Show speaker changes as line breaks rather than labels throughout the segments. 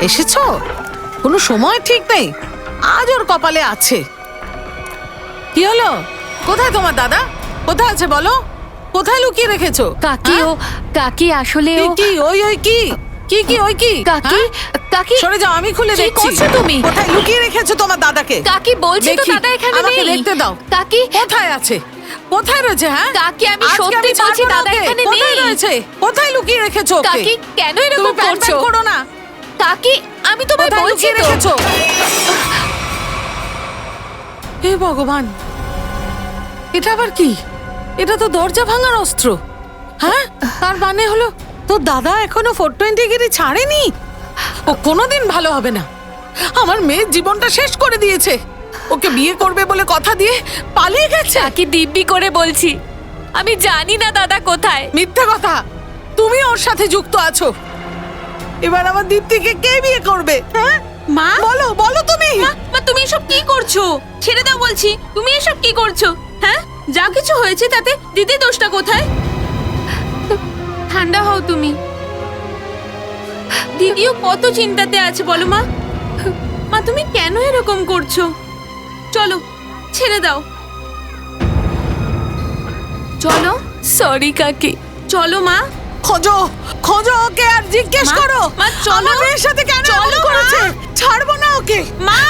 এসেছো? কোনো সময় ঠিক নেই, আজ ওর কপালে আছে। কি হলো? কোথায় তোমার দাদা? কোথায় আছে বলো? কোথায় লুকিয়ে রেখেছো?
কাকি ও কাকি আসলে ও
কি ওই ওই কি কি কি ওই কি?
কাকি কাকি
সরে যাও, আমি খুলে
কি
দেখছি।
করছো তুমি?
কোথায় লুকিয়ে রেখেছো তোমার দাদাকে?
কাকি বলছি তো
দেখি,
দাদা এখানে নেই।
আমাকে দেখতে দাও।
কাকি
কোথায় আছে? কোথায় রয়েছে? হ্যাঁ
কাকি আমি
আজকে
সত্যি বলছি
ছাড়বো না
দাদা
ওকে।
এখানে
কোথায়
নেই।
রয়েছে? কোথায় লুকিয়ে রেখেছো ওকে?
কাকি কেন
তুমি
এরকম
প্যান
করছো?
করো না।
কাকি আমি তোমায়
কোথায়
বলছি
লুকিয়ে
তো।
রেখেছো? হে ভগবান, এটা আবার কি? এটা তো দরজা ভাঙার অস্ত্র। হ্যাঁ, তার মানে হলো তোর দাদা এখনো 420 গিরি ছাড়েনি। ও কোনোদিন ভালো হবে না। আমার মেয়ের জীবনটা শেষ করে দিয়েছে। ওকে বিয়ে করবে বলে কথা দিয়ে পালিয়ে গেছে।
কাকি দিব্যি করে বলছি আমি জানি না দাদা কোথায়।
মিথ্যা কথা, তুমি ওর সাথে যুক্ত আছো। এবার আমার দীপ্তিকে কে বিয়ে করবে? হ্যাঁ
মা
বলো বলো তুমি।
মা তুমি এসব কি করছো? ছেড়ে দাও বলছি। তুমি এসব কি করছো? হ্যাঁ, যা কিছু হয়েছে তাতে দিদি দোষটা কোথায়? ঠান্ডা হও তুমি। দিদিও কত চিন্তাতে আছে বলো মা। মা তুমি কেন এরকম করছো? চলো ছেড়ে দাও। চলো
সরি কাকি।
চলো মা।
খোঁজো খোঁজো ওকে আর জিজ্ঞেস
মা,
করো
মা, চলো।
আমার মেয়ের সাথে কেন
চলো,
এমন করেছে। ছাড়বো না ওকে।
মা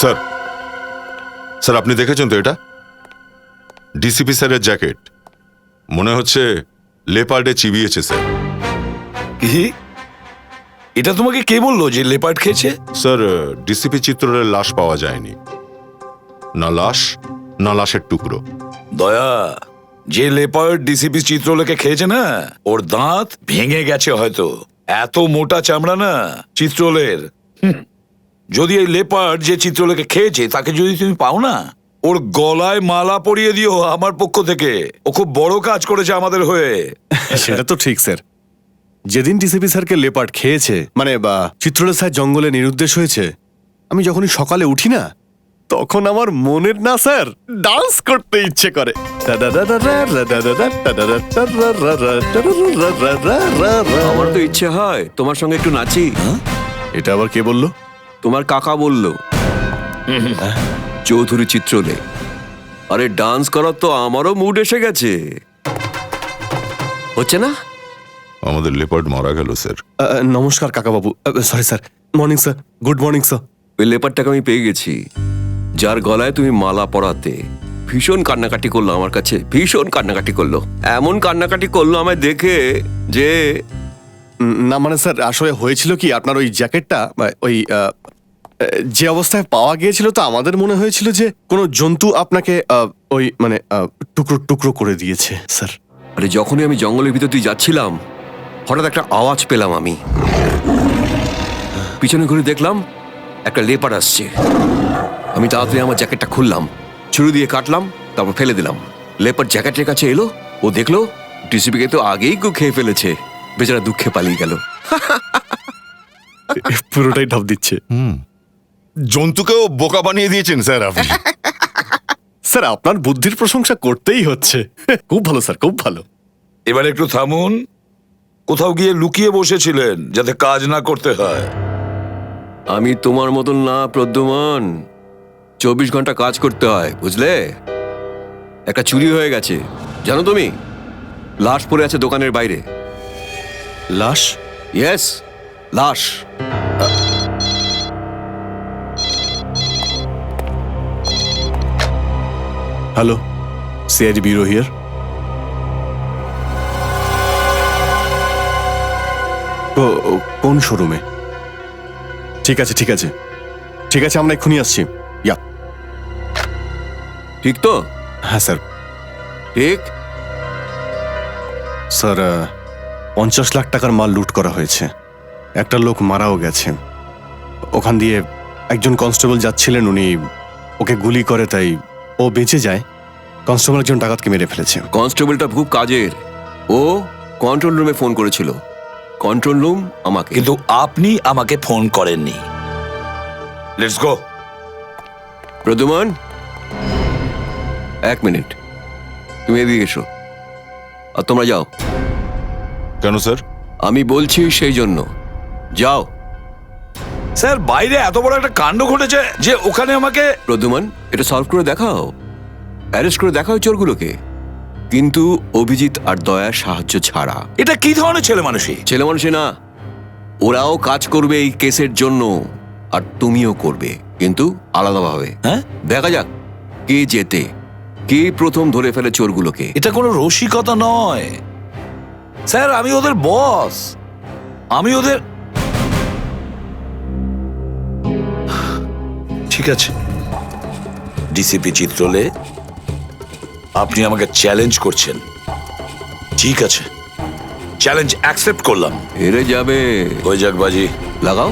স্যার স্যার আপনি দেখেছেন তো এটা? ডিসিপি স্যারের জ্যাকেট মনে হচ্ছে লেপার্ডে চিবিয়েছে স্যার।
কি? এটা তোমাকে কে বললো যে লেপার্ড খেয়েছে?
স্যার ডিসিপি চিত্রের লাশ পাওয়া যায়নি, না লাশ না লাশের টুকরো।
দয়া, যে লেপার্ড ডিসিপি চিত্রলেখে খেয়েছে না, ওর দাঁত ভেঙে গেছে হয়তো। এত মোটা চামড়া না চিত্রলের। যদি এই লেপার্ড যে চিত্রলেখে খেয়েছে তাকে যদি তুমি পাও না, ওর গলায় মালা পরিয়ে দিও আমার পক্ষ থেকে। ও খুব বড় কাজ করেছে আমাদের হয়ে।
সেটা তো ঠিক স্যার। যেদিন ডিসিপি স্যারকে লেপার্ড খেয়েছে, মানে বা চিত্রলেখা স্যার জঙ্গলে নিরুদ্দেশ হয়েছে, আমি যখনই সকালে উঠি না, তখন আমার মনের না স্যার ডান্স করতে ইচ্ছে করে।
আমার তো ইচ্ছে হয় তোমার সঙ্গে একটু নাচি।
এটা আবার কে বললো?
তোমার কাকা বলল, চৌধুরী চিত্রলে। আরে ডান্স করার তো আমারও মুড এসে গেছে, হচ্ছে না?
আমাদের লেপার্ড মারা গেল স্যার।
নমস্কার Kakababu. Sorry sir. Morning sir. Good morning sir.
ওই লেপারটাকে আমি পেয়ে গেছি, যার গলায় তুমি মালা পরাতে। ভীষণ কান্নাকাটি করলো আমার কাছে, ভীষণ কান্নাকাটি করলো। এমন কান্নাকাটি করলো আমায় দেখে যে
না মানে স্যার, আসলে হয়েছিল কি, আপনার ওই জ্যাকেটটা ওই যে অবস্থায় পাওয়া গিয়েছিল, তো আমাদের মনে হয়েছিল যে কোনো জন্তু আপনাকে ওই মানে টুকরো টুকরো করে দিয়েছে স্যার।
আরে যখনই আমি জঙ্গলের ভিতর দিয়ে যাচ্ছিলাম, হঠাৎ একটা আওয়াজ পেলাম আমি। পিছনে ঘুরে দেখলাম একটা লেপার আসছে। আমি তাড়াতাড়ি আমার জ্যাকেটটা খুললাম, ছুরি দিয়ে কাটলাম, তারপর ফেলে দিলাম। লেপার জ্যাকেটের কাছে এলো, ও দেখলো ডিসিপিকে তো আগেই কেউ খেয়ে ফেলেছে। বেচারা দুঃখে পালিয়ে গেল।
পুরোটাই ঢপ দিচ্ছে।
জন্তুকেও বোকা বানিয়ে দিয়েছেন স্যার আপনি।
স্যার আপনার বুদ্ধির প্রশংসা করতেই হচ্ছে। খুব ভালো স্যার, খুব ভালো।
এবার একটু থামুন। কোথাও গিয়ে লুকিয়ে বসেছিলেন যাতে কাজ না করতে হয়।
আমি তোমার মতন না প্রদ্যুমান, 24 ঘন্টা কাজ করতে হয়, বুঝলে? একটা চুরি হয়ে গেছে, জানো তুমি? লাশ পড়ে আছে দোকানের বাইরে।
লাশ?
ইয়েস, লাশ।
Hello, CID bureau here. কোন শোরুমে? ঠিক আছে ঠিক আছে ঠিক আছে, আমরা এক্ষুনি আসছি। ইয়া।
ঠিক তো?
হ্যাঁ স্যার।
ঠিক।
স্যার 50 লাখ টাকার মাল লুট করা হয়েছে, একটা লোক মারাও গেছে। ওখান দিয়ে একজন কনস্টেবল যাচ্ছিলেন, উনি ওকে গুলি করে, তাই ও বেঁচে যায়। কনস্টেবল একজন ডাকাতকে মেরে ফেলেছে।
কনস্টেবলটা খুব কাজের, ও কন্ট্রোল রুমে ফোন করেছিল, কন্ট্রোল রুম আমাকে।
কিন্তু আপনি আমাকে ফোন করেননি। Let's go.
প্রদ্যুমান, 1 মিনিট, তুমি এদিকে এসো। আর তোমরা যাও।
কেন স্যার?
আমি বলছি সেই জন্য যাও।
স্যার, বাইরে এত বড় একটা কাণ্ড ঘটেছে যে ওখানে আমাকে...
প্রদ্যুমান, এটা সলভ করে দেখাও, অ্যারেস্ট করে দেখাও চোরগুলোকে, কিন্তু অভিজিৎ আর দয়ার সাহায্য ছাড়া।
এটা কি ধরনের ছেলে মানুষই?
ছেলে মানুষই না, ওরাও কাজ করবে এই কেসের জন্য, আর তুমিও করবে, কিন্তু আলাদাভাবে।
হ্যাঁ,
দেখা যাক কে জেতে, কে প্রথম ধরে ফেলে চোরগুলোকে।
এটা কোনো রসিকতা নয় স্যার, আমি ওদের বস, আমি ওদের... ঠিক আছে ডিসিপি চিত্রলে, আপনি আমাকে চ্যালেঞ্জ করছেন, ঠিক আছে, চ্যালেঞ্জ অ্যাকসেপ্ট করলাম।
হেরে যাবে,
হয়ে যাক বাজি,
লাগাও।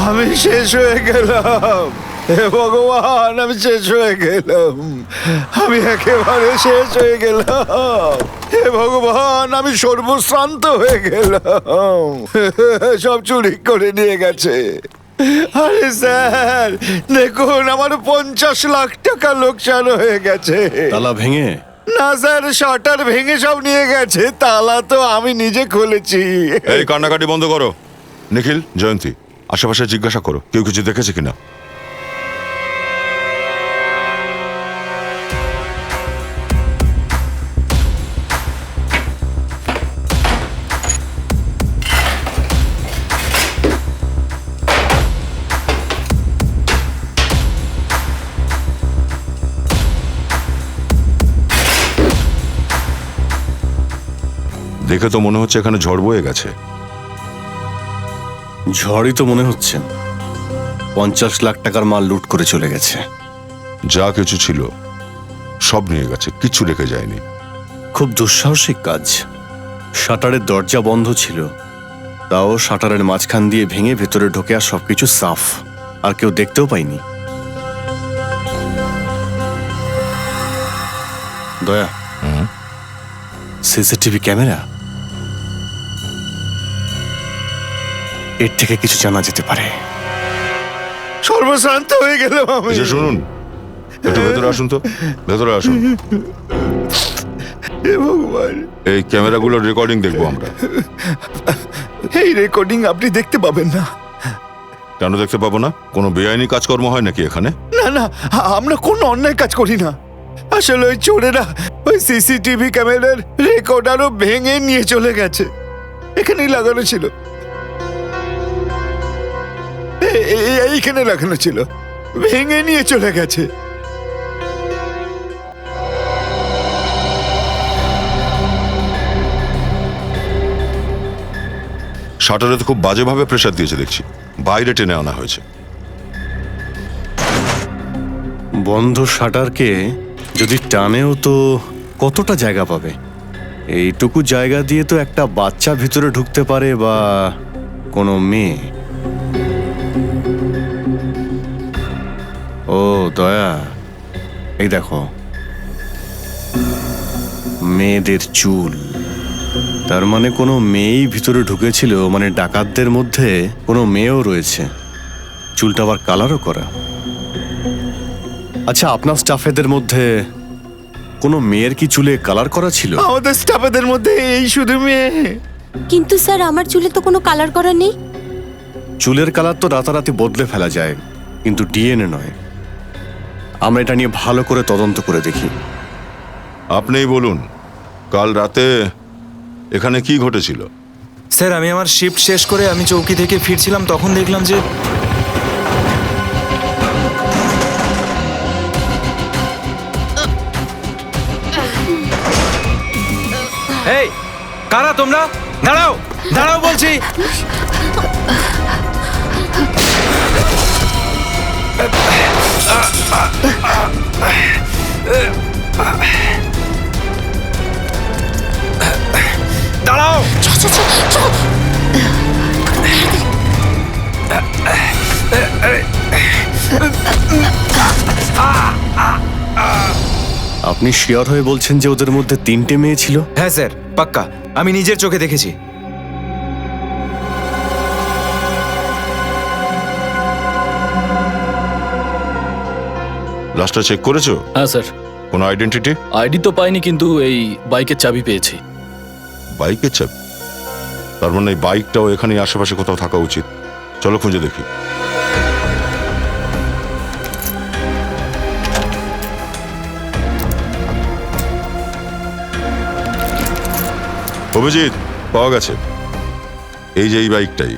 আমি শেষ হয়ে গেলাম, হে ভগবান, আমি শেষ হয়ে গেলাম, আমি একেবারে শেষ হয়ে গেলাম। হে ভগবান, আমি সর্বশ্রান্ত হয়ে গেলাম, সব চুরি করে নিয়ে গেছে। আরে স্যার দেখুন, আমার 50 লাখ টাকা লোকসান হয়ে গেছে।
তালা ভেঙে?
না স্যার, শাটার ভেঙে সব নিয়ে গেছে, তালা তো আমি নিজে খুলেছি।
এই কান্নাকাটি বন্ধ করো। নিখিল, জয়ন্তী, আশেপাশে জিজ্ঞাসা করো কেউ কিছু দেখেছে কিনা। দেখে তো মনে হচ্ছে এখানে ঝড় বয়ে গেছে।
ঝড়ই তো মনে হচ্ছে। 50 লাখ টাকার মাল লুট করে চলে গেছে।
যা কিছু ছিল সব নিয়ে গেছে, কিচ্ছু রেখে যায়নি।
খুব দুঃসাহসিক কাজ। শাটারের দরজা বন্ধ ছিল, তাও শাটারের মাঝখান দিয়ে ভেঙে ভেতরে ঢোকে, আর সবকিছু সাফ, আর কেউ দেখতেও পায়নি। দয়া, সিসিটিভি ক্যামেরা, এর থেকে কিছু জানা যেতে পারে।
সর্বশ্রান্ত হয়ে গেলাম আমি।
এই যে শুনুন, একটু ভেতরে আসুন তো, ভেতরে আসুন।
হে ভগবান,
এই ক্যামেরাগুলোর রেকর্ডিং দেখবো আমরা।
এই রেকর্ডিং আপনি দেখতে পাবেন না।
কেন দেখতে পাবো না? কোনো বেআইনি কাজকর্ম হয় নাকি এখানে?
না না, আমরা কোনো অন্যায় কাজ করি না। আসলে ওই চোরেরা ওই সিসিটিভি ক্যামেরার রেকর্ডারও ভেঙে নিয়ে চলে গেছে, এখানেই লাগানো ছিল, এইখানে লাগানো ছিল, ভেঙে নিয়ে চলে গেছে।
শাটারে তো খুব বাজেভাবে প্রেসার দিয়েছে দেখছি, বাইরে টেনে আনা হয়েছে।
বন্ধ শাটারকে যদি টানেও তো কতটা জায়গা পাবে? এইটুকু জায়গা দিয়ে তো একটা বাচ্চা ভিতরে ঢুকতে পারে, বা কোনো মেয়ে। ও দয়া, এই দেখো, মেয়েদের চুল। তার মানে কোনো মেয়েই ভিতরে ঢুকেছিল, মানে ডাকাতদের মধ্যে কোনো মেয়েও রয়েছে। চুলটা আবার কালারও করা। আচ্ছা, আপনার স্টাফেদের মধ্যে কোনো মেয়ের কি চুলে কালার করা ছিল?
আমাদের স্টাফেদের মধ্যে এই শুধু মেয়ে।
কিন্তু স্যার আমার চুলে তো কোনো কালার করা নেই।
চুলের কালার তো রাতারাতি বদলে ফেলা যায়, কিন্তু ডিএনএ নয়। আমরা এটা নিয়ে ভালো করে তদন্ত করে দেখি।
আপনিই বলুন, কাল রাতে এখানে কি ঘটেছিল?
স্যার, আমি আমার শিফট শেষ করে আমি চৌকি থেকে ফিরছিলাম, তখন দেখলাম যে এই কারা তোমরা? দাঁড়াও, দাঁড়াও বলছি। দাঁড়াও।
আপনি শিওর হয়ে বলছেন যে ওদের মধ্যে 3টে মেয়ে ছিল?
হ্যাঁ স্যার, পাক্কা, আমি নিজের চোখে দেখেছি।
লাশটা চেক করেছো?
হ্যাঁ স্যার,
কোনো আইডেন্টিটি?
আইডি তো পাইনি, কিন্তু এই বাইকের চাবি পেয়েছি।
বাইকের চাবি? তার মানে এই বাইকটাও এখানে আশেপাশে কোথাও থাকা উচিত। চলো খুঁজে দেখি। অভিজিৎ, পাওয়া গেছে। এই যে এই বাইকটাই।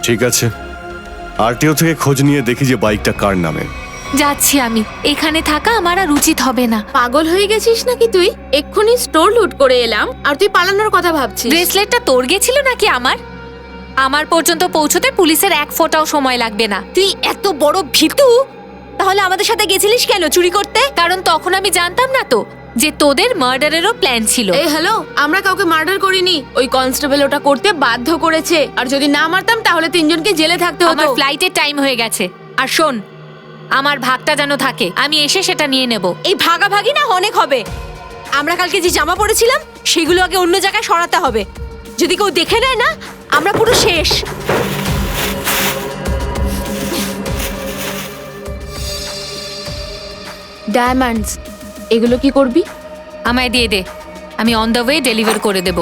ঠিক আছে, আরটিও থেকে খোঁজ নিয়ে দেখি যে বাইকটা কার নামে।
যাচ্ছি আমি, এখানে থাকা আমার আর উচিত হবে না।
পাগল হয়ে গেছিস নাকি তুই? এক্ষুনি স্টোর লুট করে এলাম আর তুই পালানোর কথা ভাবছিস?
ব্রেসলেটটা তোর গেছিল নাকি আমার? আমার পর্যন্ত পৌঁছতে পুলিশের 1 ফোঁটাও সময় লাগবে না।
তুই এত বড় ভীতু, তাহলে আমাদের সাথে গেছিলিস কেন চুরি করতে?
কারণ তখন আমি জানতাম না তো যে তোদের মার্ডারেরও প্ল্যান ছিল।
এই হ্যালো, আমরা কাউকে মার্ডার করিনি। ওই কনস্টেবল ওটা করতে বাধ্য করেছে, আর যদি না মারতাম তাহলে 3 জনকে জেলে থাকতে হতো।
আমার ফ্লাইটের টাইম হয়ে গেছে। আর শোন, আমার ভাগটা যেন থাকে, আমি এসে সেটা নিয়ে নেব।
এই ভাগাভাগি না অনেক হবে। আমরা কালকে যে জামা পরেছিলাম সেগুলো আগে অন্য জায়গায় সরাতে হবে। যদি কেউ দেখে নেয় না, আমরা পুরো শেষ। ডায়মন্ডস, এগুলো কি করবি?
আমায় দিয়ে দে, আমি অন দ্য ওয়ে ডেলিভার করে দেব।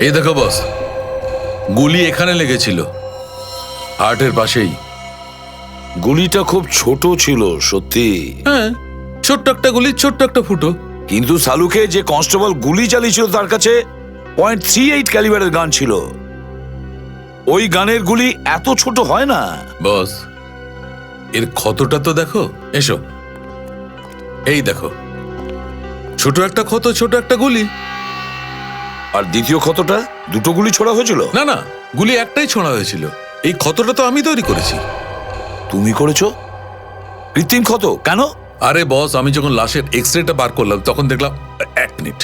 এই দেখো বস, গুলি এখানে লেগেছিল, হার্টের পাশেই।
গুলিটা খুব ছোট ছিল সত্যি।
হ্যাঁ, ছোট্ট একটা গুলি, ছোট্ট একটা ফুটো।
কিন্তু সালুকে যে কনস্টেবল গুলি চালিয়েছিল তার কাছে .38 ক্যালিবারের গান ছিল। ওই গানের গুলি এত ছোট হয় না।
বস, এর ক্ষতটা তো দেখো। এসো, এই দেখো, ছোট একটা ক্ষত, ছোট একটা গুলি।
আর দ্বিতীয় ক্ষতটা? 2টো গুলি ছোড়া হয়েছিল?
না না, গুলি একটাই ছোঁড়া হয়েছিল। এই ক্ষতটা তো আমি তৈরি করেছি।
তুমি করেছো? কৃত্রিম ক্ষত কেন?
আরে বস, আমি যখন লাশের এক্সরেটা বার করলাম তখন দেখলাম, 1 মিনিট,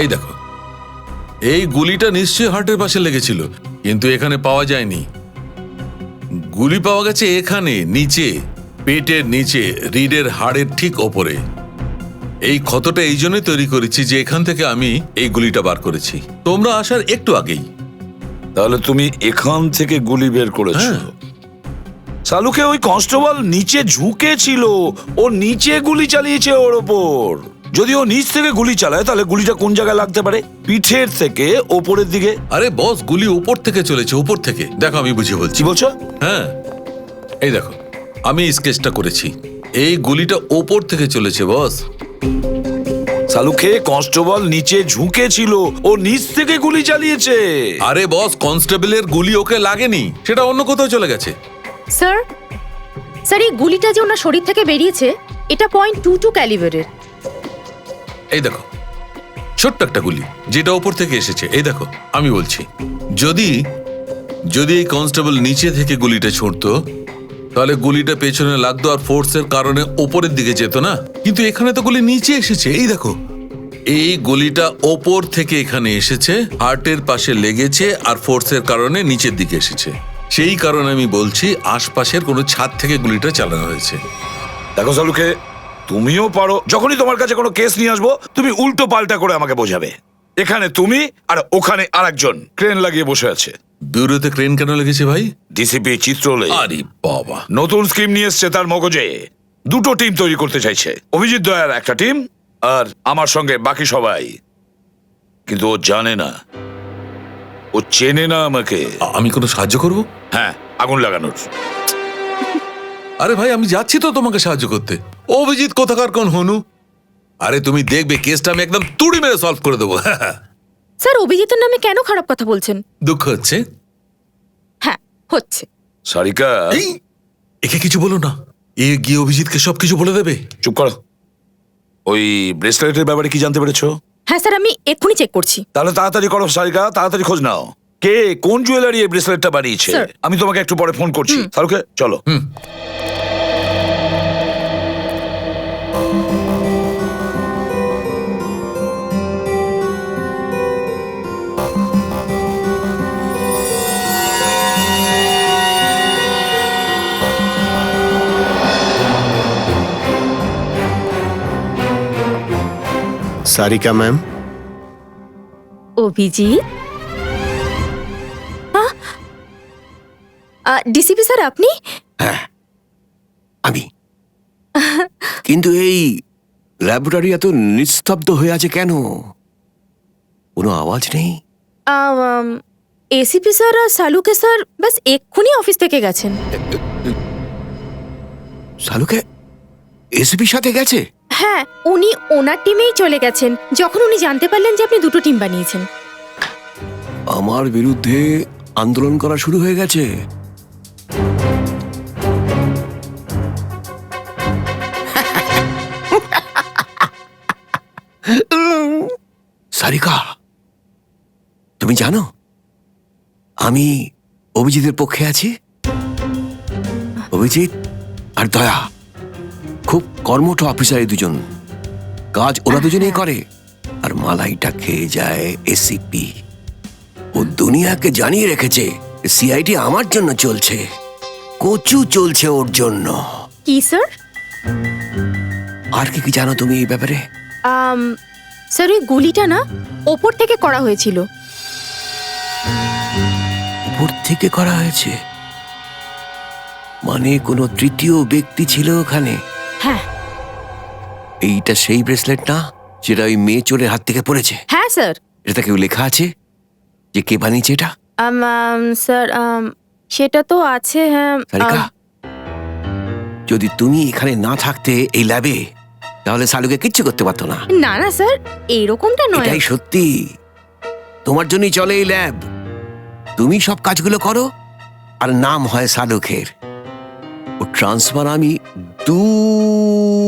এই দেখো, এই গুলিটা নিশ্চয়ই হার্টের পাশে লেগেছিল, কিন্তু এখানে পাওয়া যায়নি। গুলি পাওয়া গেছে এখানে নিচে, পেটের নিচে, রিডের হাড়ের ঠিক ওপরে। এই ক্ষতটা এই জন্যই তৈরি করেছি যে এখান থেকে আমি এই গুলিটা বার করেছি তোমরা আসার একটু আগেই।
তাহলে তুমি এখান থেকে গুলি বের করেছো? সালুকে ওই কনস্টেবল নিচে ঝুঁকে ছিল, ও নিচে গুলি চালিয়েছে ওর ওপর। যদি ও নিচ থেকে গুলি চালায় তাহলে গুলিটা কোন জায়গায় লাগতে পারে? পিঠের থেকে ওপরের দিকে।
আরে বস, গুলি উপর থেকে চলেছে, উপর থেকে। দেখো আমি বুঝিয়ে বলছি।
কি বলছো?
হ্যাঁ, এই দেখো আমি স্কেচটা করেছি। এই গুলিটা ওপর থেকে চলেছে বস।
সালুকে কনস্টেবল নিচে ঝুঁকে ছিল, ও নিচ থেকে গুলি চালিয়েছে।
আরে বস, কনস্টেবলের গুলি ওকে লাগেনি, সেটা অন্য কোথাও চলে গেছে।
স্যার স্যার এই গুলিটা যে ওনার শরীর থেকে বেরিয়েছে এটা .22 ক্যালিবারের।
এই দেখো ছোট্ট একটা গুলি যেটা ওপর থেকে এসেছে। এই দেখো আমি বলছি, যদি যদি এই কনস্টেবল নিচে থেকে গুলিটা ছুঁড়তো তাহলে গুলিটা পেছনে লাগতো আর ফোর্সের কারণে ওপরের দিকে যেত না। কিন্তু এখানে তো গুলি নিচে এসেছে। এই দেখো, এই গুলিটা ওপর থেকে এখানে এসেছে, হার্টের পাশে লেগেছে আর ফোর্সের কারণে নিচের দিকে এসেছে। সেই কারণে আমি বলছি আশপাশের কোনো ছাদ থেকে গুলিটা চালানো হয়েছে।
দেখো সালুকে, তুমিও পারো, যখনই তোমার কাছে কোনো কেস নিয়ে আসবো তুমি উল্টো পাল্টা করে আমাকে বোঝাবে। এখানে তুমি আর ওখানে আরেকজন ক্রেন লাগিয়ে বসে আছে।
ব্যুরোতে ক্রেন কেন লেগেছে ভাই?
ডিসিপি চিত্রলে
আরে বাবা,
নতুন স্কিম নিয়ে এসছে তার মগজে। দুটো টিম তৈরি করতে চাইছে, অভিজিৎ দয়ার একটা টিম আর আমার সঙ্গে বাকি সবাই। কিন্তু ও জানে না, ও চেনে না আমাকে।
আমি কোনো সাহায্য করব?
হ্যাঁ, আগুন লাগানোর।
আরে ভাই আমি যাচ্ছি তো তোমাকে সাহায্য করতে। অভিজিৎ কোথাকার কোন হনু? আরে তুমি দেখবে কেসটা আমি একদম তুড়ি মেরে সলভ করে দেবো।
স্যার অভিজিতের নামে কেন খারাপ কথা বলছেন?
দুঃখ হচ্ছে।
হ্যাঁ হচ্ছে।
সারিকা,
এই একে কিছু বলো না, এ গিয়ে অভিজিৎকে সবকিছু বলে দেবে।
চুপ করো। ওই ব্রেসলেটের ব্যাপারে কি জানতে পেরেছো?
হ্যাঁ স্যার আমি এক্ষুনি চেক করছি।
তাহলে তাড়াতাড়ি করো সারিকা, তাড়াতাড়ি খোঁজ নাও কে কোন জুয়েলারি এই ব্রেসলেটটা বানিয়েছে।
স্যার।
আমি তোমাকে একটু পরে ফোন করছি। সারুকে চলো।
Sarika ma'am,
Abhijit, DCP sir আপনি?
আমি কিন্তু এই ল্যাবরেটরি এত নিস্তব্ধ হয়ে আছে কেন? কোনো আওয়াজ নেই।
এসিপি স্যার আর সালুকে স্যার ব্যাস এক্ষুনি অফিস থেকে গেছেন।
সালুকে এসিপির সাথে গেছে?
হ্যাঁ, উনি ওনার টিমেই চলে গেছেন যখন উনি জানতে পারলেন যে আপনি দুটো টিম বানিয়েছেন।
আমার বিরুদ্ধে আন্দোলন করা শুরু হয়ে গেছে। সারিকা, তুমি জানো আমি অভিজিতের পক্ষে আছি। অভিজিৎ আর দয়া খুব কর্মঠ অফিসার, এই দুজন কাজ ওরা দুজনেই করে। আর মালাইটা খেয়ে যায় এসিপি। ও দুনিয়াকে জানিয়ে রেখেছে সিআইডি আমার জন্য চলছে, কচু চলছে ওর জন্য।
কি স্যার?
আর কি কি জানো তুমি এই ব্যাপারে?
স্যার ওই গুলিটা না ওপর থেকে করা হয়েছিল।
উপর থেকে করা হয়েছে মানে কোনো তৃতীয় ব্যক্তি ছিল ওখানে?
হ্যাঁ।
এইটা সেই ব্রেসলেট না যেটা ওই মেয়ে চোরের হাত থেকে পড়েছে?
হ্যাঁ স্যার।
এটা কেউ লেখা আছে যে কে বানিয়েছে এটা?
স্যার সেটা তো আছে। হ্যাঁ
সারিকা, যদি তুমি এখানে না থাকতে এই ল্যাবে তাহলে সালুকে কিচ্ছু করতে পারতো না।
না না স্যার, এইরকমটা নয়।
এটাই সত্যি, তোমার জন্যই চলে এই ল্যাব। তুমি সব কাজগুলো করো আর নাম হয় সালুকের। ও ট্রান্সফার আমি দূর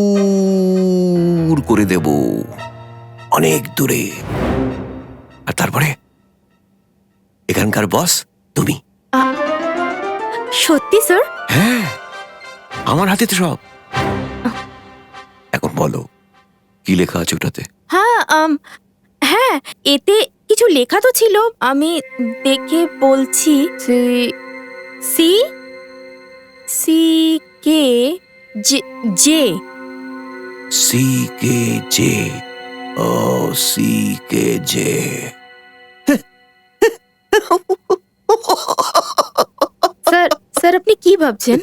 করে দেব, অনেক দূরে। আর তারপরে এখানকার বস তুমি।
সত্যি স্যার?
হ্যাঁ, আমার হাতে তো সব। এখন বলো কি লেখা আছে ওটাতে?
হ্যাঁ হ্যাঁ, এতে কিছু লেখা তো ছিল, আমি দেখে বলছি। C C K J.
C K J. ও C K J.
Sir sir আপনি কি ভাবছেন?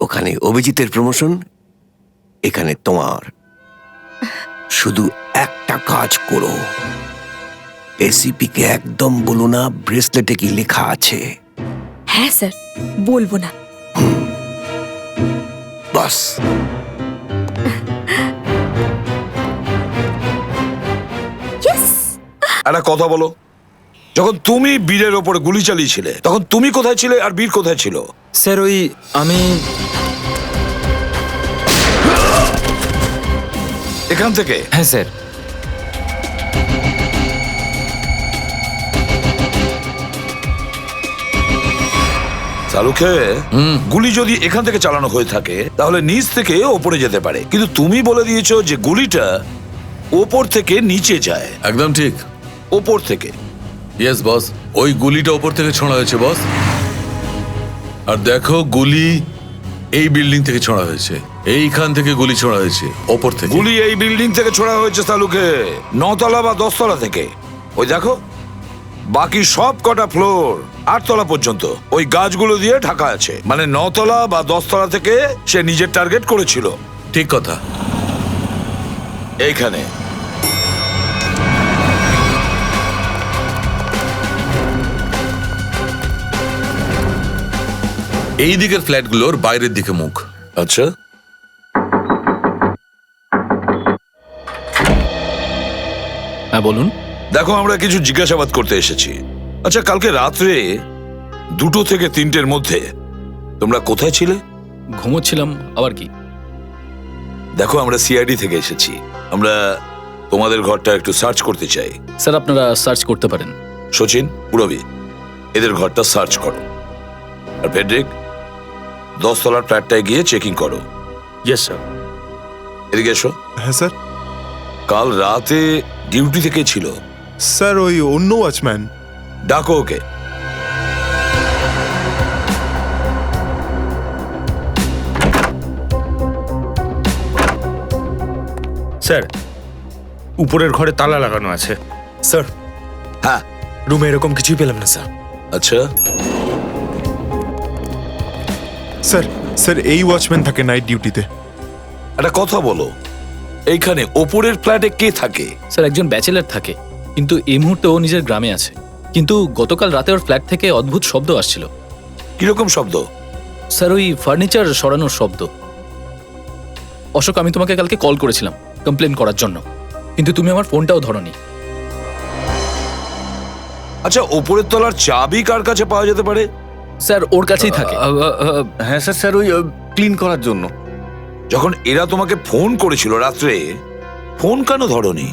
ওখানে অভিজিতের প্রমোশন, এখানে তোমার। শুধু একটা কাজ করো, এসিপি কে একদম বলো না ব্রেসলেটে কি লেখা আছে।
হ্যাঁ স্যার, বলবো না।
বাস।
একটা কথা বলো, যখন তুমি বীরের ওপরে গুলি চালিয়েছিলে তখন তুমি কোথায় ছিলে আর বীর কোথায় ছিল?
স্যার ওই আমি
এখান থেকে?
হ্যাঁ স্যার।
চালুকে গুলি যদি এখান থেকে চালানো হয়ে থাকে তাহলে নিচ থেকে ওপরে যেতে পারে, কিন্তু তুমি বলে দিয়েছো যে গুলিটা ওপর থেকে নিচে যায়।
একদম ঠিক।
ওপর থেকে?
ইয়েস বস, ওই গুলিটা ওপর থেকে ছোঁড়া হয়েছে বস। আর দেখো, গুলি এই বিল্ডিং থেকে ছোঁড়া হয়েছে, এইখান থেকে গুলি ছোঁড়া হয়েছে ওপর থেকে।
গুলি এই বিল্ডিং থেকে ছোড়া হয়েছে চালুকে, 9 তলা বা 10 তলা থেকে। ওই দেখো, বাকি সব কটা ফ্লোর 8 তলা পর্যন্ত ওই গাছগুলো দিয়ে ঢাকা আছে, মানে 9 তলা বা 10 তলা থেকে সে নিজের টার্গেট করেছিল।
ঠিক কথা।
এইখানে
এই দিকের ফ্ল্যাটগুলোর বাইরের দিকে মুখ।
আচ্ছা,
হ্যাঁ বলুন।
দেখো আমরা কিছু জিজ্ঞাসাবাদ করতে এসেছি। আচ্ছা, কালকে রাত্রে 2টো থেকে 3টের মধ্যে তোমরা কোথায় ছিলে?
ঘুমোচ্ছিলাম, আবার কি?
দেখো, আমরা সিআইডি থেকে এসেছি, আমরা তোমাদের ঘরটা একটু সার্চ করতে চাই।
স্যার আপনারা সার্চ করতে পারেন।
সচিন, পুরবী, এদের ঘরটা সার্চ করো। আর ফেডরিক, 10 তলার ফ্ল্যাটটায় গিয়ে চেকিং করো।
Yes sir.
এদিকে এসো।
হ্যাঁ স্যার।
কাল রাতে ডিউটি থেকে ছিল?
স্যার ওই অন্য ওয়াচম্যান।
ডাকো ওকে।
স্যার, উপরের ঘরে তালা লাগানো আছে। স্যার।
হ্যাঁ।
রুমে এরকম কিছুই পেলাম না স্যার।
আচ্ছা।
স্যার, স্যার এই ওয়াচম্যান থাকে নাইট ডিউটিতে।
একটা কথা বলো, এইখানে ওপরের ফ্ল্যাটে কে থাকে?
স্যার একজন ব্যাচেলার থাকে, কিন্তু এই মুহূর্তে ও নিজের গ্রামে আছে। কিন্তু গতকাল রাতে ওর ফ্ল্যাট থেকে অদ্ভুত শব্দ আসছিল।
কিরকম শব্দ?
স্যার ওই ফার্নিচার সরানোর শব্দ। অশোক, আমি তোমাকে কালকে কল করেছিলাম কমপ্লেন করার জন্য, কিন্তু তুমি আমার ফোনটাও ধরোনি।
আচ্ছা, ওপরের তলার চাবি কার কাছে পাওয়া যেতে পারে?
স্যার ওর কাছেই থাকে।
হ্যাঁ স্যার, স্যার ওই ক্লিন করার জন্য।
যখন এরা তোমাকে ফোন করেছিল রাত্রে, ফোন কেন ধরনি?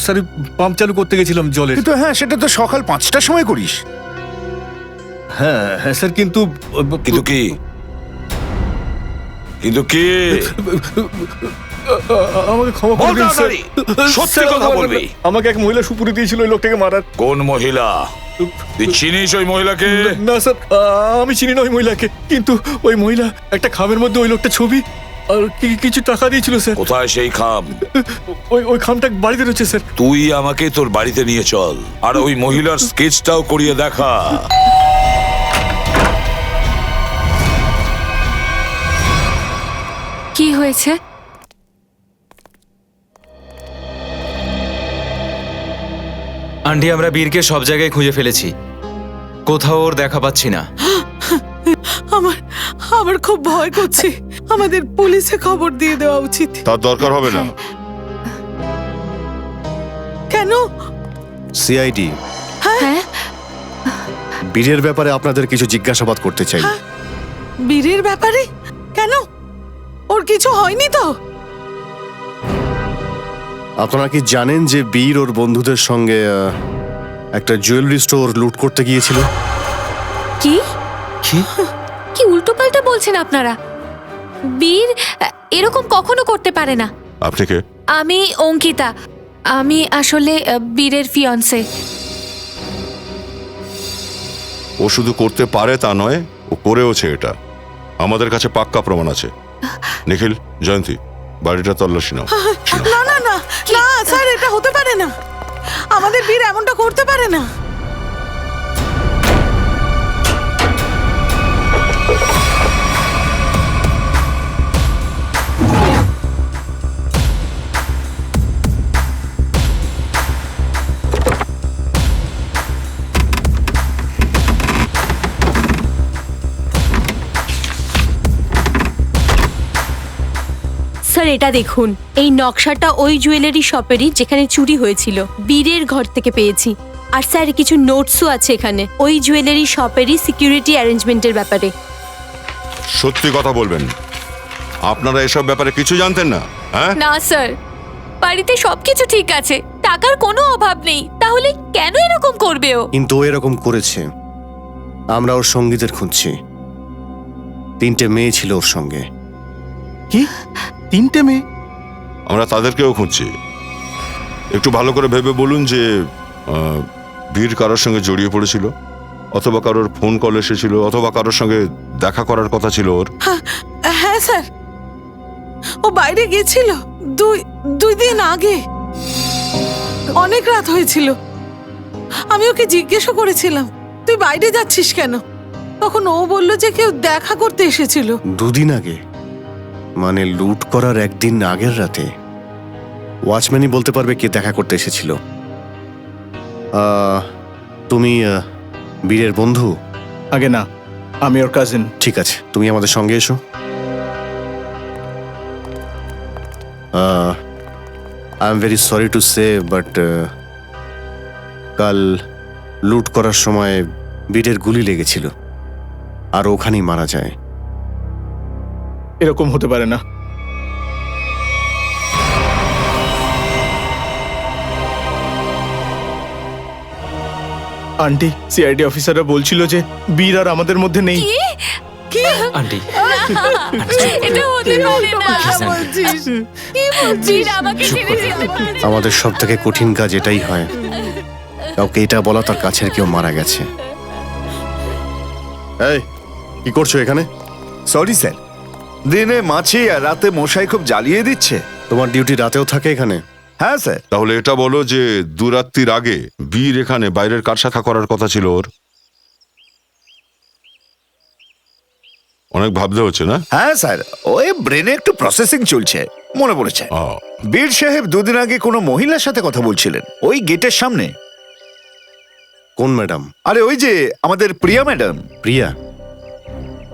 স্যার পাম্প চালু করতে গেছিলাম জলের।
কিন্তু হ্যাঁ, সেটা তো সকাল 5টার সময় করিস।
হ্যাঁ হ্যাঁ স্যার, কিন্তু
কিন্তু কি? কিন্তু কি?
আমাকে ক্ষমা
বল
করে দিন স্যার।
তাড়াতাড়ি, সত্যি কথা বলবি।
আমাকে এক মহিলা সুপুরি দিয়েছিল ওই লোকটাকে মারার।
কোন মহিলা? তুই চিনিস ওই মহিলাকে?
না স্যার, আমি চিনি না ওই মহিলাকে, কিন্তু ওই মহিলা একটা খামের মধ্যে ওই লোকটা ছবি আর কিছু টাকা দিয়েছিল স্যার।
কোথায় সেই খাম?
ওই খামটা বাড়িতে রয়েছে স্যার।
তুই আমাকে তোর বাড়িতে নিয়ে চল, আর ওই মহিলার স্কেচটাও করিয়ে দেখা।
কি হয়েছে?
আন্টি, আমরা বীরকে সব জায়গায় খুঁজে ফেলেছি, কোথাও ওর দেখা পাচ্ছি না।
আমার খুব ভয় করছে, আমাদের পুলিশে খবর দিয়ে দেওয়া উচিত।
তার দরকার হবে না।
কেন?
সিআইডি
হ্যাঁ,
বীরের ব্যাপারে আপনাদের কিছু জিজ্ঞাসাবাদ করতে চাই।
বীরের ব্যাপারে? কেন? ওর কিছু হয়নি তো?
আপনারা কি জানেন যে বীর ওর বন্ধুদের সঙ্গে একটা জুয়েলারি স্টোর লুট করতে গিয়েছিল?
কি কি উল্টোপাল্টা বলছেন আপনারা? বীর এরকম কখনো করতে পারে না।
আপনি কে?
আমি অঙ্কিতা, আমি আসলে বীরের ফিয়ন্সে।
ও শুধু করতে পারে তা নয়, ও করেওছে এটা। আমাদের কাছে পাক্কা প্রমাণ আছে। নিখিল, জয়ন্তী, বাড়িটা তল্লাশি নাও।
না না না না স্যার, এটা হতে পারে না। আমাদের বীর এমনটা করতে পারে না।
স্যার এটা দেখুন, এই নকশাটা ওই জুয়েলারি শপেরই যেখানে চুরি হয়েছিল, বীরের ঘর থেকে পেয়েছি। আর স্যার কিছু নোটসও আছে এখানে, ওই জুয়েলারি শপেরই সিকিউরিটি অ্যারেঞ্জমেন্টের ব্যাপারে।
সত্যি কথা বলবেন, আপনারা এসব ব্যাপারে কিছু জানতেন না? হ্যাঁ,
না স্যার, বাড়িতে সবকিছু ঠিক আছে, টাকার কোনো অভাব নেই, তাহলে কেন এরকম করবে ও?
কিন্তু ও এরকম করেছে। আমরা ওর সঙ্গীদের খুঁজছি। 3টে মেয়ে ছিল ওর সঙ্গে।
কি 3টে মেয়ে?
আমরা তাদেরকেও খুঁজছি। একটু ভালো করে ভেবে বলুন যে বীর কারোর সঙ্গে জড়িয়ে পড়েছিল, অথবা কারোর ফোন কল এসেছিল, অথবা কারোর সঙ্গে দেখা করার কথা ছিল ওর।
হ্যাঁ স্যার, ও বাইরে গেছিল দুই দিন আগে। অনেক রাত হয়েছিল। আমি ওকে জিজ্ঞেসও করেছিলাম তুই বাইরে যাচ্ছিস কেন, তখন ও বলল যে কেউ দেখা করতে এসেছিল।
2 দিন আগে? মানে লুট করার 1 দিন আগের রাতে? ওয়াচম্যানই বলতে পারবে কে দেখা করতে এসেছিল। তুমি বীরের বন্ধু?
আগে না, আমি ওর কাজিন।
ঠিক আছে, তুমি আমাদের সঙ্গে এসো। I am very sorry to say, but কাল লুট করার সময় বীরের গুলি লেগেছিল আর ওখানেই মারা যায়।
এরকম হতে পারে না। আন্টি, সিআইডি অফিসাররা বলছিল যে বীর আর আমাদের মধ্যে নেই।
কি
আন্টি
এটা হতে পারে না।
বলছিস?
বীর আমাকে ছেড়ে যেতে পারে না।
আমাদের সব থেকে কঠিন কাজ এটাই হয়, কাউকে এটা বলা তার কাছের কেউ মারা গেছে। এই, কি করছো এখানে?
সরি স্যার, দিনে মাছি আর রাতে মশাই খুব জ্বালিয়ে দিচ্ছে।
তোমার ডিউটি রাতেও থাকে এখানে?
হ্যাঁ স্যার।
তাহলে এটা বলো যে 2 রাত্রির আগে বীর এখানে বাইরের কার সাথে করার কথা ছিল ওর? অনেক ভাবতে হচ্ছে না?
হ্যাঁ স্যার, ওই ব্রেনে একটু প্রসেসিং চলছে, মনে পড়েছে। বীর সাহেব 2 দিন আগে কোনো মহিলার সাথে কথা বলছিলেন ওই গেটের সামনে।
কোন ম্যাডাম?
আরে ওই যে আমাদের প্রিয়া ম্যাডাম।
প্রিয়া?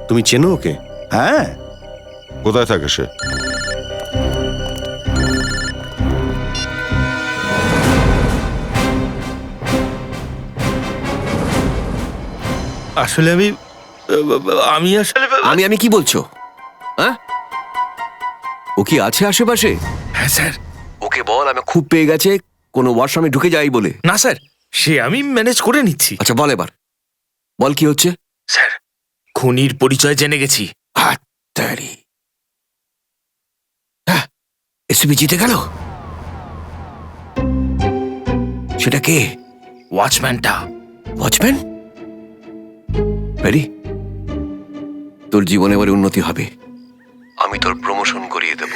তুমি চেনো ওকে?
হ্যাঁ।
কোথায় থাকে সে?
আসলে আমি আসলে
আমি কি বলছো? হ্যাঁ, ও কি আছে আশেপাশে?
হ্যাঁ স্যার।
ওকে বল আমি খুব পেয়ে গেছে, কোনো ওয়াশরুমে ঢুকে যাই বলে।
না স্যার, সে আমি ম্যানেজ করে নিচ্ছি।
আচ্ছা বল এবার, বল কি হচ্ছে?
স্যার, খুনির পরিচয় জেনে গেছি।
এসপি জিতে গেল? সেটা কে?
ওয়াচম্যানটা।
ওয়াচম্যান? ভেরি, তোর জীবনে এবারে উন্নতি হবে, আমি তোর প্রমোশন করিয়ে দেব।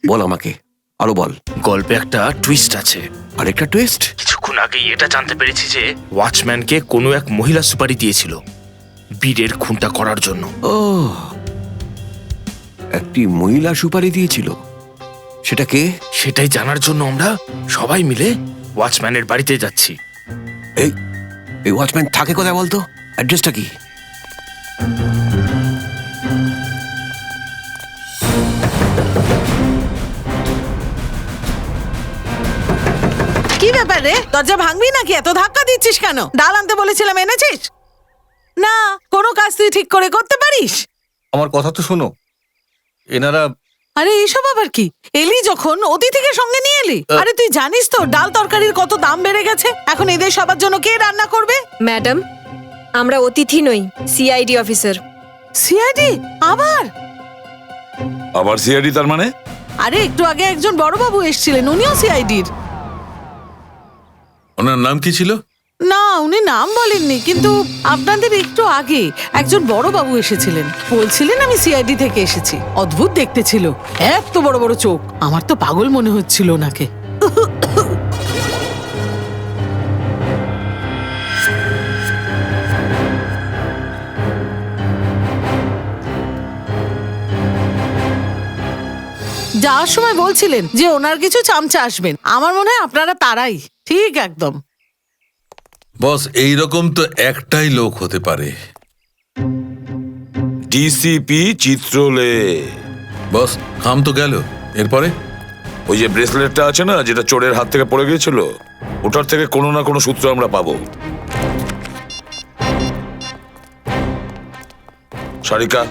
বল আমাকে, আরো বল।
গল্পে একটা টুইস্ট আছে।
আরেকটা টুইস্ট?
কিছুক্ষণ আগেই এটা জানতে পেরেছি যে ওয়াচম্যানকে কোনো এক মহিলা সুপারি দিয়েছিল বীরের খুনটা করার জন্য।
ও, একটি মহিলা সুপারি দিয়েছিল, সেটা কে?
সেটাই জানার জন্য আমরা সবাই মিলে ওয়াচম্যানের বাড়িতে যাচ্ছি।
এই ওয়াচম্যান থাকে কোথায় বলতো? অ্যাড্রেসটা কি?
কি ব্যাপার রে, দরজা ভাঙবি নাকি? এত ধাক্কা দিচ্ছিস কেন? ডাল আনতে বলেছিলাম, এনেছিস না? কোনো কাজ তুই ঠিক করে করতে পারিস?
আমার কথা তো শোনো, এনারা।
আরে এইসব আবার কি? এলি যখন অতিথিকে সঙ্গে নিয়ে এলি। আরে তুই জানিস তো ডাল তরকারির কত দাম বেড়ে গেছে, এখন এদের সবার জন্য কে রান্না করবে?
ম্যাডাম, আমরা অতিথি নই, সিআইডি অফিসার।
সিআইডি?
আবার সিআইডি তার মানে?
আরে একটু আগে একজন বড়বাবু এসেছিলেন, উনিও সিআইডির।
ওনার নাম কি ছিল?
না, উনি নাম বলেননি, কিন্তু আপনাদের একটু আগে একজন বড়বাবু এসেছিলেন, বলছিলেন আমি সিআইডি থেকে এসেছি। অদ্ভুত দেখতে ছিল, এত বড় বড় চোখ, আমার তো পাগল মনে হচ্ছিল ওনাকে। যাওয়ার সময় বলছিলেন যে ওনার কিছু চামচা আসবেন, আমার মনে হয় আপনারা তারাই। ঠিক একদম।
বস, এইরকম তো একটাই লোক হতে পারে।
ডিসিপি চিত্রলে।
বস কাম তো গেল, এরপরে?
ওই যে ব্রেসলেটটা আছে না, যেটা চোরের হাত থেকে পড়ে গিয়েছিল, ওটার থেকে কোনো না কোনো সূত্র আমরা পাবো। সারিকা,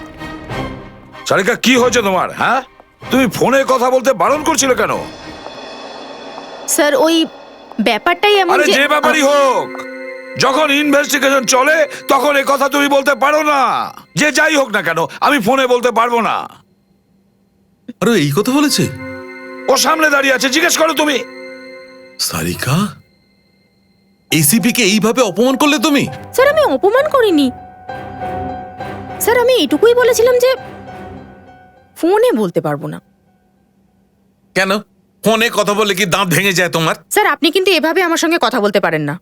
সারিকা কি হয়েছে তোমার? হ্যাঁ, তুমি ফোনে কথা বলতে বারণ করছিলে কেন?
স্যার ওই ব্যাপারটাই এমন
আরে যে ব্যাপারই হোক, যখন ইনভেস্টিগেশন চলে তখন এই কথা তুমি বলতে পারো না। যে যাই হোক না কেন, আমি ফোনে বলতে পারবো না।
আরে এই কথা বলেছে?
ও সামনে দাঁড়িয়ে আছে, জিজ্ঞেস করো তুমি।
সারিকা, এসিপি কে এইভাবে অপমান করলে তুমি?
স্যার আমি অপমান করিনি স্যার, আমি এটুকুই বলেছিলাম যে ফোনে বলতে পারবো না।
কেন, ফোনে কথা বলে কি দাঁত ভেঙে যায় তোমার?
স্যার আপনি কিন্তু এভাবে আমার সঙ্গে কথা বলতে পারেন না।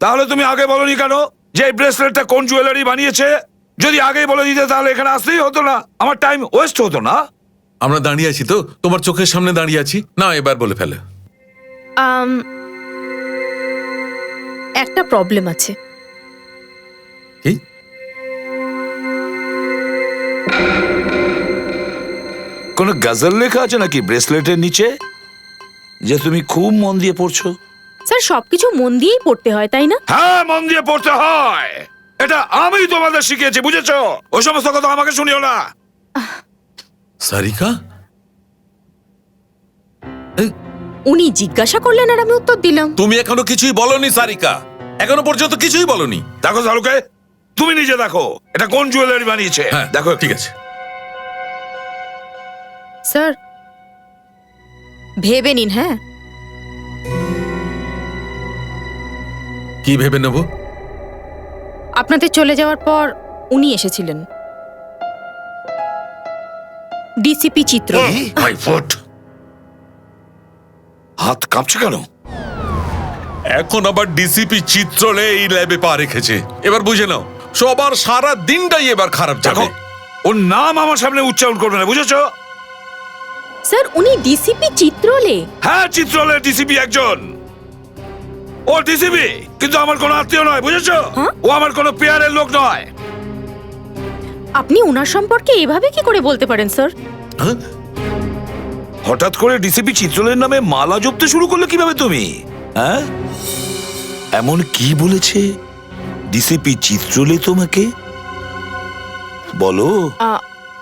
তাহলে তুমি আগে বলনি কেন যে এই ব্রেসলেটটা কোন জুয়েলারি বানিয়েছে? যদি আগেই বলে দিতে তাহলে এখানে আসতেই হতো না, আমার টাইম ওয়েস্ট হতো না।
আমরা দাঁড়িয়ে আছি তো, তোমার চোখের সামনে দাঁড়িয়ে আছি না, এবার বলে ফেলে।
একটা প্রবলেম আছে।
কি?
কোন গজল লেখা আছে নাকি ব্রেসলেটের নিচে, যে তুমি খুব মন দিয়ে পড়ছো?
স্যার সবকিছু মন দিয়েই পড়তে হয়, তাই না?
হ্যাঁ, মন দিয়ে পড়তে হয়। এটা আমি তোমাদের শিখিয়েছি, বুঝেছো? ওই সমস্ত কথা আমাকে শুনিও না।
সারিকা,
উনি জিজ্ঞাসা করলেন আর আমি উত্তর দিলাম।
তুমি এখনো কিছুই বলনি সারিকা, এখনো পর্যন্ত কিছুই বলনি।
দেখো শাহরুখে, তুমি নিজে দেখো এটা কোন জুয়েলারি বানিয়েছে।
হ্যাঁ
দেখো,
ঠিক আছে।
স্যার ভেবে নিন। হ্যাঁ,
কি ভেবে নেব?
আপনাদের চলে যাওয়ার পর উনি এসেছিলেন, ডিসিপি চিত্র।
মাই ফুট, হাত কাঁপছে কেন?
এখন আবার ডিসিপি চিত্রলে এই ল্যাবে পা রেখেছে, এবার বুঝে নাও সবার সারা দিনটাই এবার খারাপ যাবে।
দেখো, ওর নাম আমার সামনে উচ্চারণ করবে না, বুঝেছো?
স্যার উনি ডিসিপি চিত্রলে।
হ্যাঁ, চিত্রলের ডিসিপি একজন। ও ডিসিপি, কিন্তু আমার কোনো আত্মীয় নয়, বুঝেছো? ও আমার কোনো পেয়ারের লোক নয়।
আপনি ওনার সম্পর্কে এভাবে কি করে বলতে পারেন স্যার?
হঠাৎ করে ডিসিপি চিত্রলের নামে মালা জপতে শুরু করলে কিভাবে তুমি? হ্যাঁ, এমন কি বলেছে ডিসিপি চিত্রলে তোমাকে? বলো,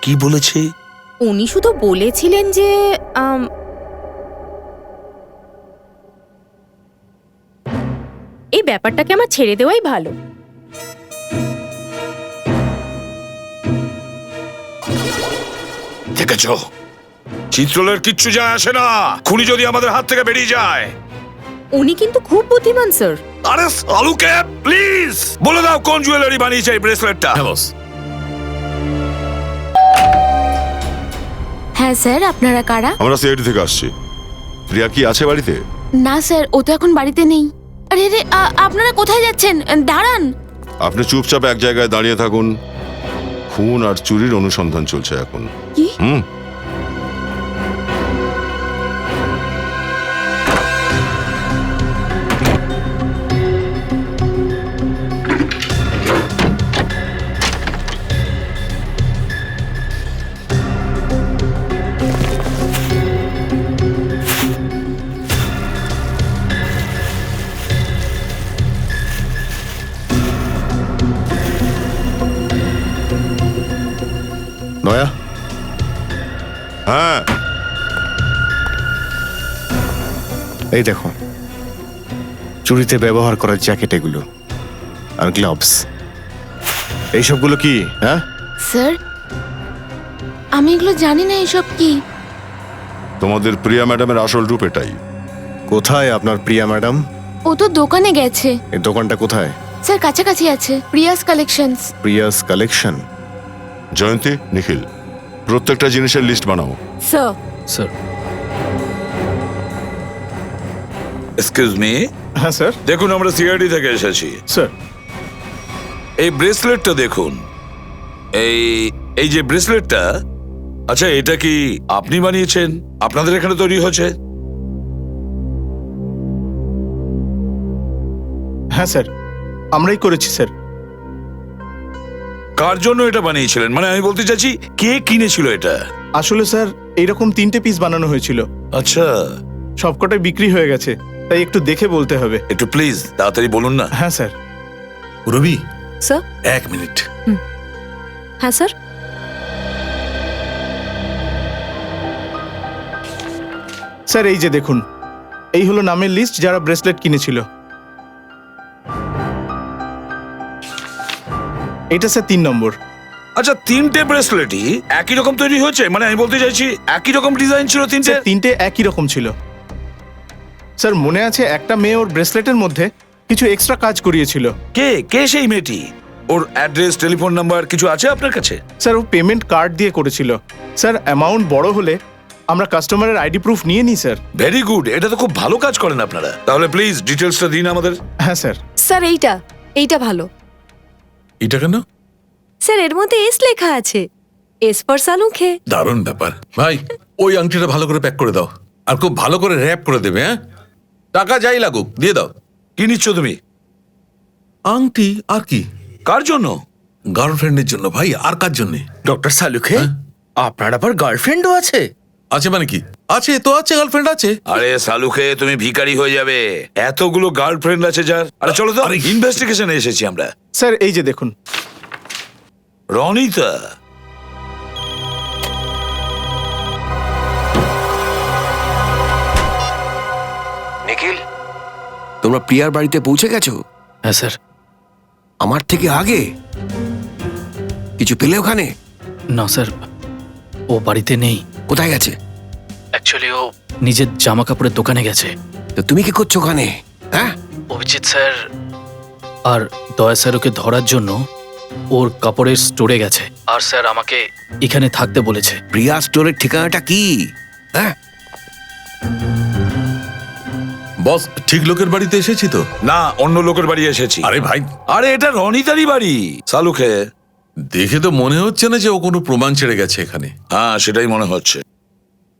কি বলেছে?
উনি শুধু বলেছিলেন যে এই ব্যাপারটাকে আমার ছেড়ে দেওয়াই ভালো।
দেখেছ, চিত্রলের কিচ্ছু যায় আসে না, খুনি যদি আমাদের হাত থেকে বেরিয়ে যায়।
উনি কিন্তু খুব বুদ্ধিমান স্যার।
আরে সালুকে, প্লিজ বলে দাও কোন জুয়েলারি বানিয়েছে এই ব্রেসলেটটা।
হ্যাঁ বস।
হ্যাঁ স্যার, আপনারা কারা?
আমরা সিআইডি থেকে আসছি। প্রিয়া কি আছে বাড়িতে?
না স্যার, ও তো এখন বাড়িতে নেই। আরে আরে, আপনারা কোথায় যাচ্ছেন? দাঁড়ান।
আপনি চুপচাপ এক জায়গায় দাঁড়িয়ে থাকুন। খুন আর চুরির অনুসন্ধান চলছে এখন।
কি?
নয়া,
হ্যাঁ,
এই দেখো চুরিতে ব্যবহার করা জ্যাকেট এগুলো আর গ্লাভস, এইসবগুলো কি? হ্যাঁ
স্যার, আমি এগুলো জানি না এসব কি।
তোমাদের প্রিয়া ম্যাডামের আসল রূপ এটাই।
কোথায় আপনার প্রিয়া ম্যাডাম?
ও তো দোকানে গেছে।
এই দোকানটা কোথায়?
স্যার কাছাকাছি আছে, প্রিয়াস কালেকশনস।
প্রিয়াস কালেকশন।
জয়ন্তী, নিখিল, প্রত্যেকটা জিনিসের লিস্ট বানাও।
স্যার।
Sir,
excuse me.
হ্যাঁ স্যার।
দেখুন, আমরা সিআইডি থেকে এসেছি।
স্যার,
এই ব্রেসলেটটা দেখুন। এই যে ব্রেসলেটটা, আচ্ছা এটা কি আপনি বানিয়েছেন? আপনাদের এখানে তৈরি হয়েছে?
হ্যাঁ স্যার, আমরাই করেছি স্যার।
কার জন্য এটা বানিয়েছিলেন? মানে আমি বলতে চাচ্ছি, কে কিনেছিল এটা?
আসলে স্যার এইরকম 3টে পিস বানানো হয়েছিল,
আচ্ছা,
সবকটাই বিক্রি হয়ে গেছে, তাই একটু দেখে বলতে হবে।
একটু প্লিজ তাড়াতাড়ি বলুন না।
হ্যাঁ স্যার।
রবি,
স্যার।
1 মিনিট।
হ্যাঁ স্যার।
স্যার এই যে দেখুন, এই হলো নামের লিস্ট যারা ব্রেসলেট কিনেছিল। এটা স্যার 3 নম্বর।
আচ্ছা, 3টে ব্রেসলেটই একই রকম তৈরি হয়েছে? মানে আমি বলতে চাইছি একই রকম ডিজাইন ছিল 3টে?
স্যার 3টে একই রকম ছিল। স্যার মনে আছে একটা মেয়ে ওর ব্রেসলেটের মধ্যে কিছু এক্সট্রা কাজ করিয়েছিল।
কে কে সেই মেয়েটি? ওর অ্যাড্রেস, টেলিফোন নাম্বার কিছু আছে আপনার কাছে?
স্যার ও পেমেন্ট কার্ড দিয়ে করেছিল। স্যার অ্যামাউন্ট বড় হলে আমরা কাস্টমারের আইডি প্রুফ নিয়ে নিই স্যার।
ভেরি গুড, এটা তো খুব ভালো কাজ করেন আপনারা। তাহলে প্লিজ ডিটেলসটা দিন আমাদের।
হ্যাঁ স্যার।
স্যার এইটা ভালো।
এটা কেন?
স্যার এর মধ্যে এস লেখা আছে, এস ফর সালুখে।
দারুণ ব্যাপার ভাই, ওই আংটিটা ভালো করে প্যাক করে দাও, আর খুব ভালো করে র‍্যাপ করে দেবে। হ্যাঁ, টাকা যাই লাগুক দিয়ে দাও।
কি নিচ্ছ তুমি?
আংটি? আর কি?
কার জন্য?
গার্লফ্রেন্ডের জন্য ভাই, আর কার জন্য?
ডক্টর সালুখে, আপনার আবার গার্লফ্রেন্ডও আছে?
আছে মানে কি? আছে তো, আছে, গার্লফ্রেন্ড আছে।
আরে সালুখে, তুমি ভিখারি হয়ে যাবে, এতগুলো গার্লফ্রেন্ড আছে যার। আরে চলো তো, ইনভেস্টিগেশনে এসেছি আমরা।
স্যার এই যে দেখুন,
রনিতা।
নিখিল, তোমরা প্রিয়ার বাড়িতে পৌঁছে গেছো?
হ্যাঁ স্যার।
আমার থেকে আগে? কিছু পেলে ওখানে?
না স্যার, ও বাড়িতে নেই।
কোথায় গেছে?
অ্যাকচুয়ালি ও নিজের জামা কাপড়ের দোকানে গেছে।
তো তুমি কি করছো ওখানে? হ্যাঁ,
অভিজিৎ স্যার আর দয়া স্যার ওকে ধরার জন্য ওর কাপড়ের স্টোরে গেছে, আর স্যার আমাকে এখানে থাকতে বলেছে।
প্রিয়া স্টোরের ঠিকানাটা কি? হ্যাঁ,
বস, ঠিক লোকের বাড়িতে এসেছি তো?
না, অন্য লোকের বাড়ি এসেছি।
আরে ভাই,
আরে এটা রনিতারই বাড়ি। সালুখে,
দেখে তো মনে হচ্ছে না যে ও কোনো প্রমাণ ছেড়ে গেছে এখানে।
হ্যাঁ সেটাই মনে হচ্ছে।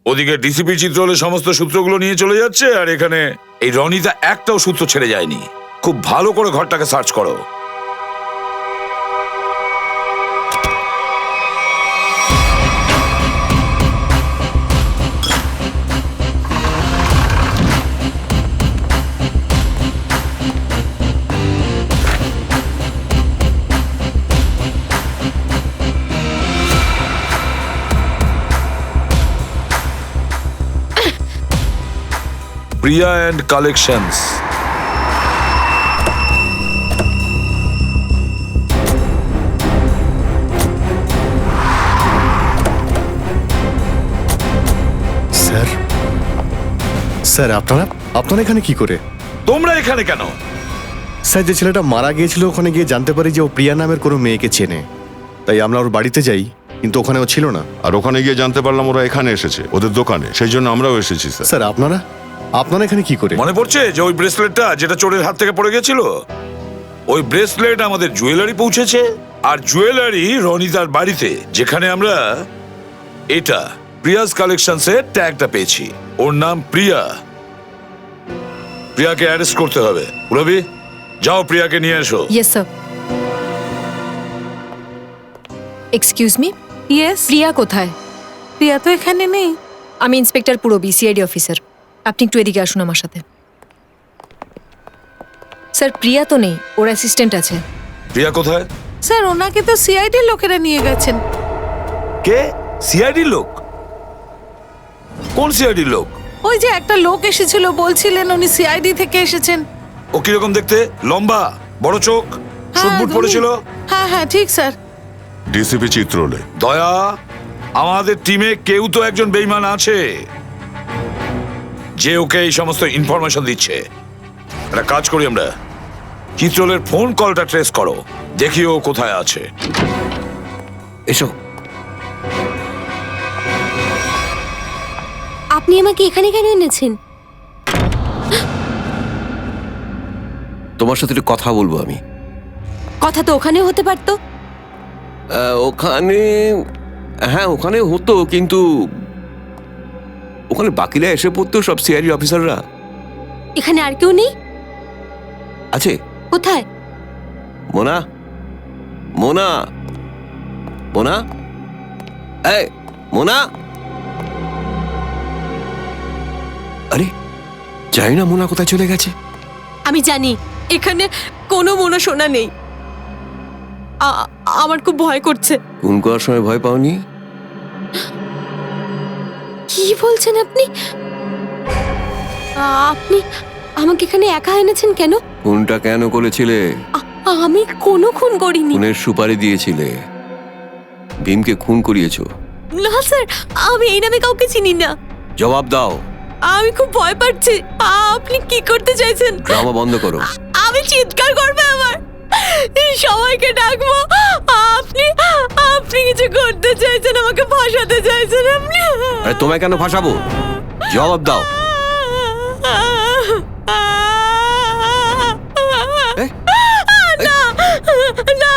ওদিকে ডিসিপি চিত্রলে সমস্ত সূত্রগুলো নিয়ে চলে যাচ্ছে, আর এখানে এই রনিতা একটাও সূত্র ছেড়ে যায়নি। খুব ভালো করে ঘরটাকে সার্চ করো। প্রিয়া অ্যান্ড কালেকশনস।
স্যার, স্যার আপনারা এখানে কি করে?
তোমরা এখানে কেন?
স্যার যে ছেলেটা মারা গিয়েছিল ওখানে গিয়ে জানতে পারি যে ও প্রিয়া নামের কোনো মেয়েকে চেনে, তাই আমরা ওর বাড়িতে যাই, কিন্তু ওখানে ও ছিল না।
আর ওখানে গিয়ে জানতে পারলাম ওরা এখানে এসেছে, ওদের দোকানে, সেই জন্য আমরাও এসেছি স্যার।
স্যার আপনারা এখানে কি করে?
মনে পড়ছে যে ওই ব্রেসলেটটা যেটা চোরের হাত থেকে পড়ে গেছিল, ওই ব্রেসলেট আমাদের জুয়েলারি পৌঁছেছে, আর জুয়েলারি রনিতার বাড়িতে, যেখানে আমরা এটা প্রিয়াস কালেকশনসের ট্যাগটা পেয়েছি। ওর নাম প্রিয়া। প্রিয়াকে অ্যারেস্ট করতে হবে। রবি, যাও প্রিয়াকে নিয়ে এসো।
Yes sir. Excuse me,
yes,
Priya কোথায়?
প্রিয়া তো এখানে নেই।
আমি ইন্সপেক্টর পুরবি, সিআইডি অফিসার। আপনি একটু এদিকে আসুন আমার সাথে। স্যার প্রিয়া তো নেই, ওর অ্যাসিস্ট্যান্ট আছে।
প্রিয়া কোথায়?
স্যার ওনাকে তো সিআইডির লোকেরা নিয়ে গেছেন।
কে? সিআইডির লোক? কোন সিআইডির লোক?
ওই যে একটা লোক এসেছিল, বলছিলেন উনি সিআইডি থেকে এসেছেন।
ও কিরকম দেখতে? লম্বা, বড় চোখ, সুটবুট
উনি-
পরেছিল?
হ্যাঁ হ্যাঁ ঠিক স্যার।
ডিসিপি চিত্রলে।
দয়া, আমাদের টিমে কেউ তো একজন বেইমান আছে যে ওকে এই সমস্ত ইনফরমেশন দিচ্ছে। একটা কাজ করি আমরা, চিত্রলের ফোন কলটা ট্রেস করো, দেখি ও কোথায় আছে।
এসো।
আপনি আমাকে এখানে কেন এনেছেন?
তোমার সাথে একটু কথা বলবো আমি।
কথা তো ওখানেও হতে পারতো।
ওখানে, হ্যাঁ ওখানে হতো, কিন্তু ওখানে বাকিরা এসে পড়তো, সব সিআইডি অফিসাররা।
এখানে আর কেউ নেই?
আছে।
কোথায়?
মোনা, মোনা, মোনা, এই মোনা। আরে জানি না মোনা কোথায় চলে গেছে।
আমি জানি এখানে কোনো মনো সোনা নেই। আমার খুব ভয় করছে।
খুন করার সময় ভয় পাওনি?
কি বলছেন আপনি? আপনি আমাকে এখানে একা এনেছেন কেন?
খুনটা কেন করেছিলে?
আমি কোনো খুন করিনি।
খুনের সুপারি দিয়েছিলে, ভীমকে খুন করিয়েছো।
না স্যার, আমি এই নামে কাউকে চিনি না।
জবাব দাও।
আমি খুব ভয় পাচ্ছি। আপনি কি করতে চাইছেন?
ড্রামা বন্ধ করো।
আমি চিৎকার করবো, আমার সবাইকে ডাকবো। আপনি আপনি কিছু করতে চাইছেন, আমাকে ফাঁসাতে চাইছেন আপনি।
আরে তোমায় কেন ফাঁসাবো? জবাব দাও। এ?
না না,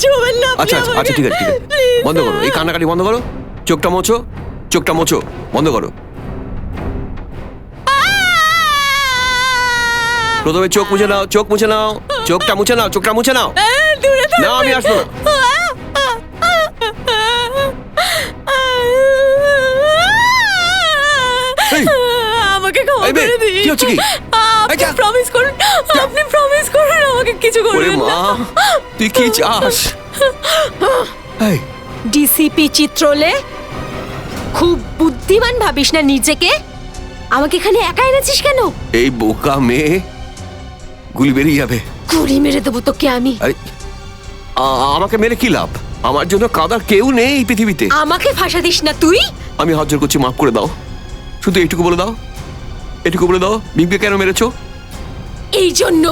ছুবেন না আপনি
আচ্ছা আচ্ছা
আমাকে।
আচ্ছা, ঠিক আছে ঠিক আছে,
Please,
বন্ধ করো এই কান্নাকাটি, বন্ধ করো। চোখটা মোছো, চোখটা মোছো, বন্ধ করো। প্রথমে চোখ মুছে নাও, চোখ মুছে নাও, চোখটা মুছে নাও, চোখটা মুছে নাও।
দূরে
না আমি আসবো না। এই,
আমাকে ক্ষমা
এই মেয়ে,
করে দিন।
কি হচ্ছে কি?
আপনি
এই যা।
প্রমিস করুন, আপনি প্রমিস করুন আমাকে কিছু
ওরে
করবেন
মা,
না।
তুই কি চাস? এই,
ডিসিপি চিত্রলে, খুব বুদ্ধিমান ভাবিস না নিজেকে? আমাকে এখানে একা এনেছিস কেন?
এই বোকা মেয়ে, গুলি বেরিয়ে যাবে।
গুলি মেরে দেবো তোকে আমি।
আরে, আমাকে মেরে কি লাভ? আমার জন্য কাদার কেউ নেই এই পৃথিবীতে।
আমাকে ফাঁসা দিস না তুই।
আমি হাত জোর করছি, মাফ করে দাও। শুধু এইটুকু বলে দাও, এটুকু বলে দাও, ভীমকে কেন মেরেছো?
এই জন্য